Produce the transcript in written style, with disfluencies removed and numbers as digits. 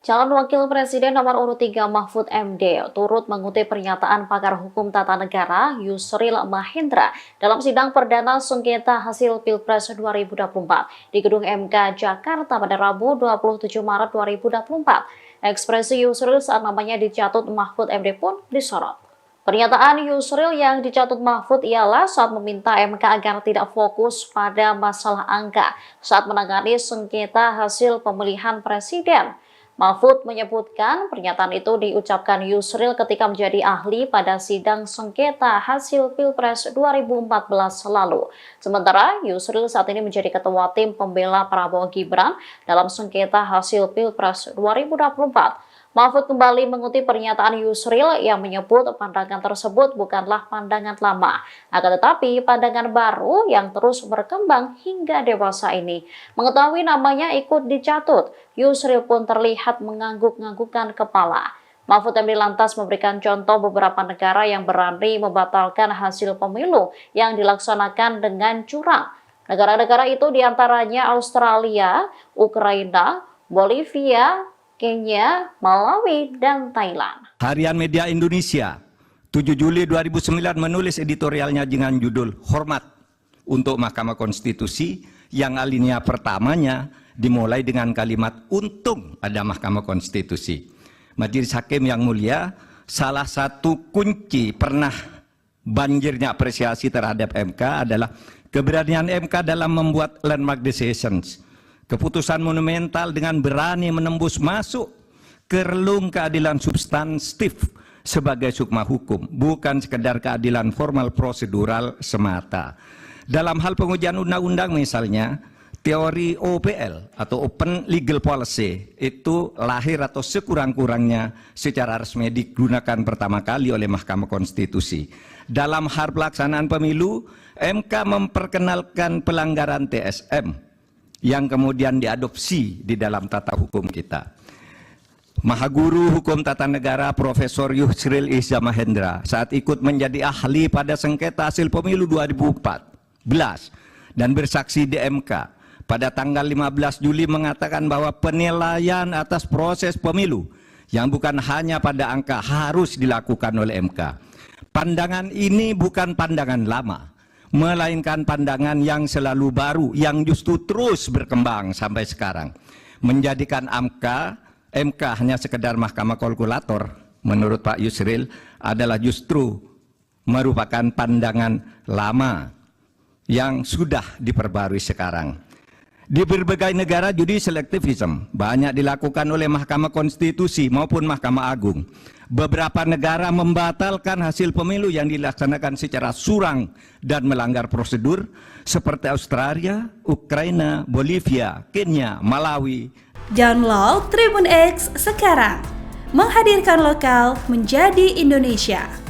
Calon Wakil Presiden nomor urut 3 Mahfud MD turut mengutip pernyataan pakar hukum tata negara Yusril Mahendra dalam sidang perdana sengketa hasil Pilpres 2024 di Gedung MK Jakarta pada Rabu 27 Maret 2024. Ekspresi Yusril saat namanya dicatut Mahfud MD pun disorot. Pernyataan Yusril yang dicatut Mahfud ialah saat meminta MK agar tidak fokus pada masalah angka saat menangani sengketa hasil pemilihan presiden. Mahfud menyebutkan pernyataan itu diucapkan Yusril ketika menjadi ahli pada sidang sengketa hasil Pilpres 2014 lalu. Sementara Yusril saat ini menjadi ketua tim pembela Prabowo Gibran dalam sengketa hasil Pilpres 2024. Mahfud kembali mengutip pernyataan Yusril yang menyebut pandangan tersebut bukanlah pandangan lama, akan tetapi pandangan baru yang terus berkembang hingga dewasa ini. Mengetahui namanya ikut dicatut, Yusril pun terlihat mengangguk-anggukkan kepala. Mahfud MD lantas memberikan contoh beberapa negara yang berani membatalkan hasil pemilu yang dilaksanakan dengan curang. Negara-negara itu diantaranya Australia, Ukraina, Bolivia, Kenya, Malawi, dan Thailand. Harian Media Indonesia 7 Juli 2009 menulis editorialnya dengan judul Hormat untuk Mahkamah Konstitusi yang alinea pertamanya dimulai dengan kalimat untung ada Mahkamah Konstitusi. Majelis Hakim yang mulia, salah satu kunci pernah banjirnya apresiasi terhadap MK adalah keberanian MK dalam membuat landmark decisions. Keputusan monumental dengan berani menembus masuk ke relung keadilan substantif sebagai sukma hukum, bukan sekedar keadilan formal prosedural semata. Dalam hal pengujian undang-undang misalnya, teori OPL atau Open Legal Policy itu lahir atau sekurang-kurangnya secara resmi digunakan pertama kali oleh Mahkamah Konstitusi. Dalam hal pelaksanaan pemilu, MK memperkenalkan pelanggaran TSM yang kemudian diadopsi di dalam tata hukum kita. Mahaguru Hukum Tata Negara Profesor Yusril Iza Mahendra saat ikut menjadi ahli pada sengketa hasil pemilu 2014 dan bersaksi di MK pada tanggal 15 Juli mengatakan bahwa penilaian atas proses pemilu yang bukan hanya pada angka harus dilakukan oleh MK. Pandangan ini bukan pandangan lama, melainkan pandangan yang selalu baru, yang justru terus berkembang sampai sekarang. Menjadikan MK hanya sekedar mahkamah kalkulator, menurut Pak Yusril, adalah justru merupakan pandangan lama yang sudah diperbarui sekarang. Di berbagai negara judicial activism banyak dilakukan oleh Mahkamah Konstitusi maupun Mahkamah Agung. Beberapa negara membatalkan hasil pemilu yang dilaksanakan secara curang dan melanggar prosedur seperti Australia, Ukraina, Bolivia, Kenya, Malawi. Download Tribun X sekarang, menghadirkan lokal menjadi Indonesia.